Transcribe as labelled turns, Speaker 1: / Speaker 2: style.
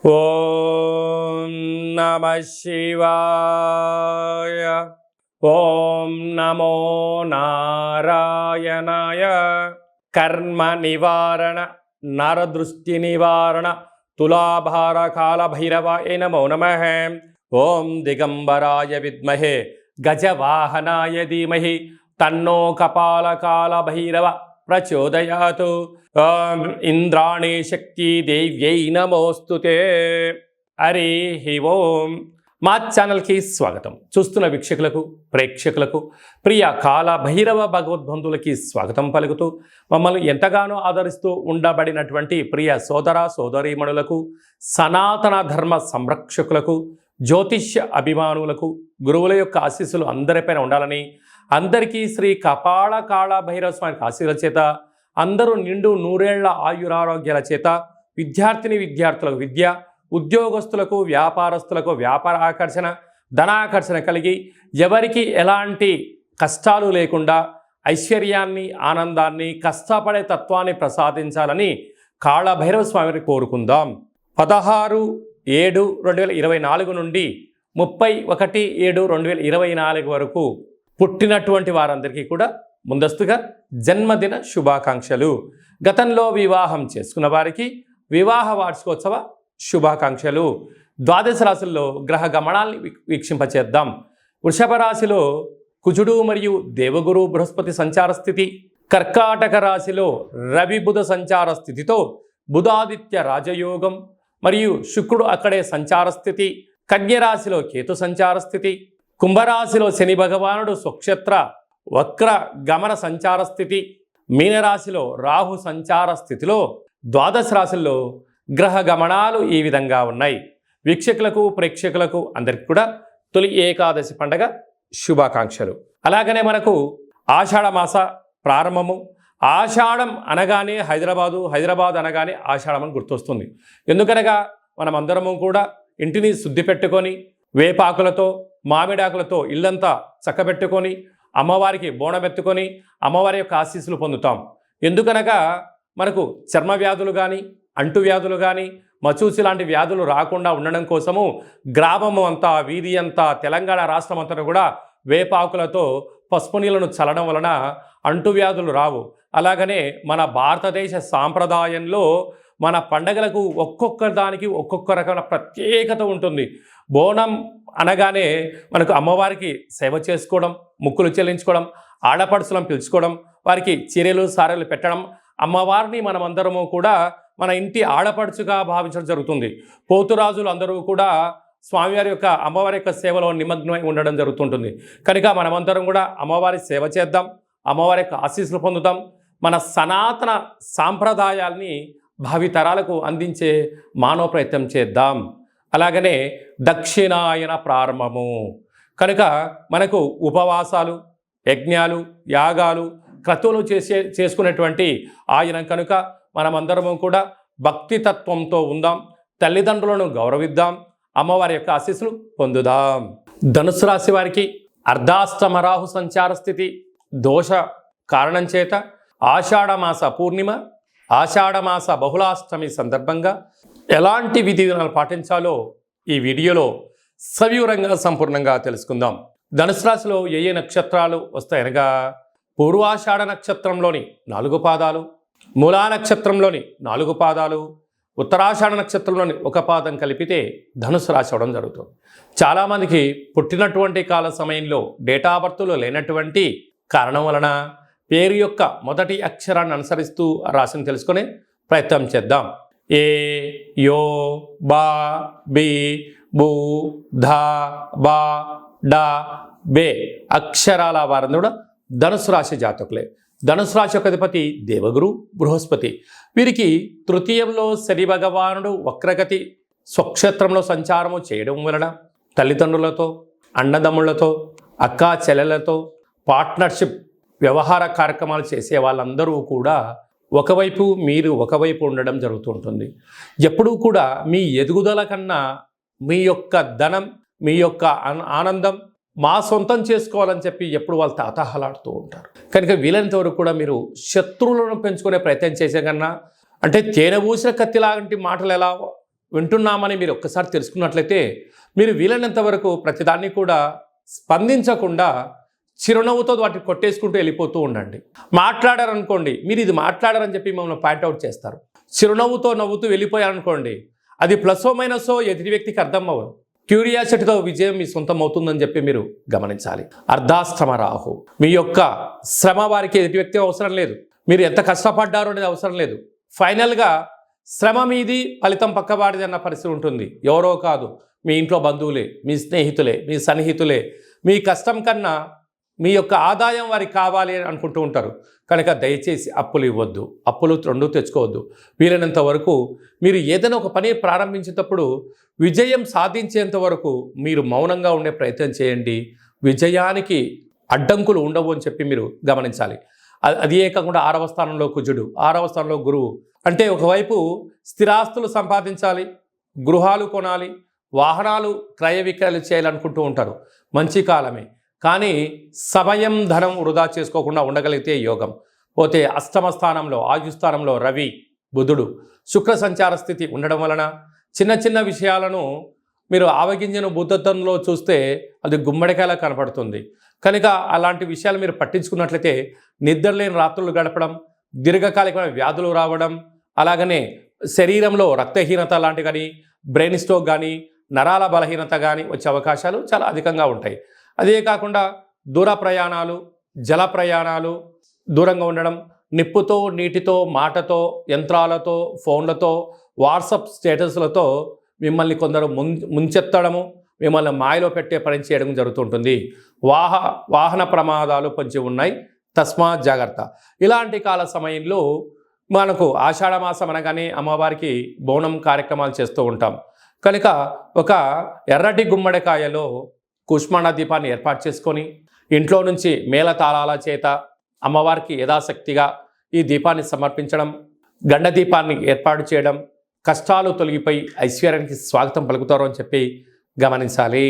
Speaker 1: ఓం నమః శివాయ. ఓం నమో నారాయణాయ. కర్మ నివారణ నరదృష్టి నివారణ తులాభార కాల భైరవాయ నమో నమః. ఓం దిగంబరాయ విద్మహే గజవాహనాయ ధీమహి తన్నో కపాలకాల భైరవ ప్రచోదయాతు. ఓం ఇంద్రాణి శక్తి దేవ్యై నమోస్తుతే. హరి ఓం. మా ఛానల్కి స్వాగతం. చూస్తున్న వీక్షకులకు ప్రేక్షకులకు ప్రియ కాల భైరవ భగవద్బంధులకి స్వాగతం పలుకుతూ మమ్మల్ని ఎంతగానో ఆదరిస్తూ ఉండబడినటువంటి ప్రియ సోదర సోదరీమణులకు, సనాతన ధర్మ సంరక్షకులకు, జ్యోతిష్య అభిమానులకు గురువుల యొక్క ఆశీస్సులు అందరిపైన ఉండాలని, అందరికీ శ్రీ కపాల కాళ భైరవ స్వామి ఆశీర్వాదాల చేత అందరూ నిండు నూరేళ్ల ఆయురారోగ్యాల చేత విద్యార్థులకు విద్య, ఉద్యోగస్తులకు వ్యాపారస్తులకు వ్యాపార ఆకర్షణ, ధనాకర్షణ కలిగి ఎవరికి ఎలాంటి కష్టాలు లేకుండా ఐశ్వర్యాన్ని, ఆనందాన్ని, కష్టపడే తత్వాన్ని ప్రసాదించాలని కాళభైరవ స్వామిని కోరుకుందాం. 16/7/2024 నుండి 31/7/2024 వరకు పుట్టినటువంటి వారందరికీ కూడా ముందస్తుగా జన్మదిన శుభాకాంక్షలు. గతంలో వివాహం చేసుకున్న వారికి వివాహ వార్షికోత్సవ శుభాకాంక్షలు. ద్వాదశ రాశుల్లో గ్రహ గమనాల్ని వీక్షింపచేద్దాం. వృషభ రాశిలో కుజుడు మరియు దేవగురు బృహస్పతి సంచార స్థితి, కర్కాటక రాశిలో రవి బుధ సంచార స్థితితో బుధాదిత్య రాజయోగం మరియు శుక్రుడు అక్కడే సంచార స్థితి, కన్యరాశిలో కేతు సంచార స్థితి, కుంభరాశిలో శని భగవానుడు స్వక్షేత్ర వక్ర గమన సంచార స్థితి, మీనరాశిలో రాహు సంచార స్థితిలో ద్వాదశ రాశుల్లో గ్రహ గమనాలు ఈ విధంగా ఉన్నాయి. వీక్షకులకు ప్రేక్షకులకు అందరికీ కూడా తొలి ఏకాదశి పండగ శుభాకాంక్షలు. అలాగనే మనకు ఆషాఢ మాస ప్రారంభము. ఆషాఢం అనగానే హైదరాబాద్ అనగానే ఆషాఢం అని గుర్తొస్తుంది. ఎందుకనగా మనమందరము కూడా ఇంటిని శుద్ధి పెట్టుకొని వేపాకులతో మామిడాకులతో ఇల్లంతా చక్కబెట్టుకొని అమ్మవారికి బోనమెత్తుకొని అమ్మవారి యొక్క ఆశీస్సులు పొందుతాం. ఎందుకనగా మనకు చర్మ వ్యాధులు కానీ, అంటు వ్యాధులు కానీ, మచూసి లాంటి వ్యాధులు రాకుండా ఉండడం కోసము గ్రామము అంతా, వీధి అంతా, తెలంగాణ రాష్ట్రం అంతా కూడా వేపాకులతో పసుపు నీళ్లను చల్లడం వలన అంటువ్యాధులు రావు. అలాగనే మన భారతదేశ సాంప్రదాయంలో మన పండగలకు ఒక్కొక్క దానికి ఒక్కొక్క రకమైన ప్రత్యేకత ఉంటుంది. బోనం అనగానే మనకు అమ్మవారికి సేవ చేసుకోవడం, ముక్కులు చెల్లించుకోవడం, ఆడపడుచులను పిలుచుకోవడం, వారికి చీరలు సారెలు పెట్టడం, అమ్మవారిని మనమందరము కూడా మన ఇంటి ఆడపడుచుగా భావించడం జరుగుతుంది. పోతురాజులు అందరూ కూడా స్వామివారి యొక్క అమ్మవారి యొక్క సేవలో నిమగ్నమై ఉండడం జరుగుతుంటుంది. కనుక మనమందరం కూడా అమ్మవారి సేవ చేద్దాం, అమ్మవారి యొక్క ఆశీస్సులు పొందుతాం. మన సనాతన సాంప్రదాయాల్ని భావితరాలకు అందించే మానవ ప్రయత్నం చేద్దాం. అలాగనే దక్షిణాయన ప్రారంభము కనుక మనకు ఉపవాసాలు, యజ్ఞాలు, యాగాలు, క్రతువులు చేసుకునేటువంటి ఆయన కనుక మనమందరము కూడా భక్తి తత్వంతో ఉందాం, తల్లిదండ్రులను గౌరవిద్దాం, అమ్మవారి యొక్క ఆశీస్సులు పొందుదాం. ధనుసు రాశి వారికి అర్ధాష్టమ రాహు సంచార స్థితి దోష కారణం చేత ఆషాఢమాస పూర్ణిమ, ఆషాఢమాస బహుళాష్టమి సందర్భంగా ఎలాంటి విధి విధానాలు పాటించాలో ఈ వీడియోలో సవివరంగా సంపూర్ణంగా తెలుసుకుందాం. ధనుసు రాశిలో ఏ నక్షత్రాలు వస్తాయనగా పూర్వాషాఢ నక్షత్రంలోని 4 పాదాలు, మూలా నక్షత్రంలోని 4 పాదాలు, ఉత్తరాషాఢ నక్షత్రంలోని 1 పాదం కలిపితే ధనుసు రాశి అవడం జరుగుతుంది. చాలామందికి పుట్టినటువంటి కాల సమయంలో డేటా ఆఫ్ బర్త్లో లేనటువంటి కారణం వలన పేరు యొక్క మొదటి అక్షరాన్ని అనుసరిస్తూ రాశిని తెలుసుకునే ప్రయత్నం చేద్దాం. ఏ, యో, బా, బి, బు, ధా, బా, డా, బే అక్షరాల వారందరూ కూడా ధనుసు రాశి జాతకులే. ధనుసు రాశి యొక్క అధిపతి దేవగురు బృహస్పతి. వీరికి తృతీయంలో శని భగవానుడు వక్రగతి స్వక్షేత్రంలో సంచారము చేయడం వలన తల్లిదండ్రులతో, అన్నదమ్ముళ్లతో, అక్కా చెల్లెలతో పార్ట్నర్షిప్ వ్యవహార కార్యక్రమాలు చేసే వాళ్ళందరూ కూడా ఒకవైపు మీరు ఒకవైపు ఉండడం జరుగుతుంటుంది. ఎప్పుడూ కూడా మీ ఎదుగుదల కన్నా మీ యొక్క ధనం, మీ యొక్క ఆనందం మా సొంతం చేసుకోవాలని చెప్పి ఎప్పుడు వాళ్ళు తాతహలాడుతూ ఉంటారు. కనుక వీలైనంత వరకు కూడా మీరు శత్రువులను పెంచుకునే ప్రయత్నం చేసే కన్నా, అంటే తేనె ఊసిన కత్తిలాంటి మాటలు ఎలా వింటున్నామని మీరు ఒక్కసారి తెలుసుకున్నట్లయితే మీరు వీలైనంత వరకు ప్రతిదాన్ని కూడా స్పందించకుండా చిరునవ్వుతో వాటిని కొట్టేసుకుంటూ వెళ్ళిపోతూ ఉండండి. మాట్లాడారనుకోండి, మీరు ఇది మాట్లాడారని చెప్పి మమ్మల్ని పాయింట్అవుట్ చేస్తారు. చిరునవ్వుతో నవ్వుతూ వెళ్ళిపోయారనుకోండి, అది ప్లస్ఓ మైనస్ఓ ఎదుటి వ్యక్తికి అర్థం అవ్వదు. క్యూరియాసిటీతో విజయం మీ సొంతం అవుతుందని చెప్పి మీరు గమనించాలి. అర్ధాశ్రమ రాహు, మీ యొక్క శ్రమ వారికి ఎదుటి వ్యక్తి అవసరం లేదు, మీరు ఎంత కష్టపడ్డారో అనేది అవసరం లేదు. ఫైనల్గా శ్రమ మీది, ఫలితం పక్కవాడిది అన్న పరిస్థితి ఉంటుంది. ఎవరో కాదు, మీ ఇంట్లో బంధువులే, మీ స్నేహితులే, మీ సన్నిహితులే. మీ కష్టం కన్నా మీ యొక్క ఆదాయం వారికి కావాలి అని అనుకుంటూ ఉంటారు. కనుక దయచేసి అప్పులు ఇవ్వద్దు, అప్పులు రెండూ తెచ్చుకోవద్దు. వీలైనంత వరకు మీరు ఏదైనా ఒక పని ప్రారంభించేటప్పుడు విజయం సాధించేంత వరకు మీరు మౌనంగా ఉండే ప్రయత్నం చేయండి. విజయానికి అడ్డంకులు ఉండవు అని చెప్పి మీరు గమనించాలి. అది కాకుండా 6వ స్థానంలో కుజుడు, 6వ స్థానంలో గురువు. అంటే ఒకవైపు స్థిరాస్తులు సంపాదించాలి, గృహాలు కొనాలి, వాహనాలు క్రయ విక్రయాలు చేయాలనుకుంటూ ఉంటారు. మంచి కాలమే, కానీ సమయం ధనం వృధా చేసుకోకుండా ఉండగలిగితే యోగం. పోతే అష్టమ స్థానంలో ఆయుస్థానంలో రవి, బుధుడు, శుక్ర సంచార స్థితి ఉండడం వలన చిన్న చిన్న విషయాలను మీరు ఆవగింజను బుద్ధత్వంలో చూస్తే అది గుమ్మడికాయలా కనపడుతుంది. కనుక అలాంటి విషయాలు మీరు పట్టించుకున్నట్లయితే నిద్రలేని రాత్రులు గడపడం, దీర్ఘకాలికమైన వ్యాధులు రావడం, అలాగనే శరీరంలో రక్తహీనత లాంటి కానీ, బ్రెయిన్ స్ట్రోక్ కానీ, నరాల బలహీనత కానీ వచ్చే అవకాశాలు చాలా అధికంగా ఉంటాయి. అదే కాకుండా దూర ప్రయాణాలు, జల ప్రయాణాలు, దూరంగా ఉండడం, నిప్పుతో, నీటితో, మాటతో, యంత్రాలతో, ఫోన్లతో, వాట్సాప్ స్టేటస్లతో మిమ్మల్ని కొందరు ముంచెత్తడము, మిమ్మల్ని మాయలో పెట్టే పని చేయడం జరుగుతుంటుంది. వాహన ప్రమాదాలు పొంచి ఉన్నాయి, తస్మాత్ జాగ్రత్త. ఇలాంటి కాల సమయంలో మనకు ఆషాఢమాసం అనగానే అమ్మవారికి బోనం కార్యక్రమాలు చేస్తూ ఉంటాం. కనుక ఒక ఎర్రటి గుమ్మడికాయలో కుష్మాండ దీపాన్ని ఏర్పాటు చేసుకొని ఇంట్లో నుంచి మేళతాళాల చేత అమ్మవారికి యథాశక్తిగా ఈ దీపాన్ని సమర్పించడం, గండ దీపాన్ని ఏర్పాటు చేయడం, కష్టాలు తొలగిపోయి ఐశ్వర్యానికి స్వాగతం పలుకుతారు అని చెప్పి గమనించాలి.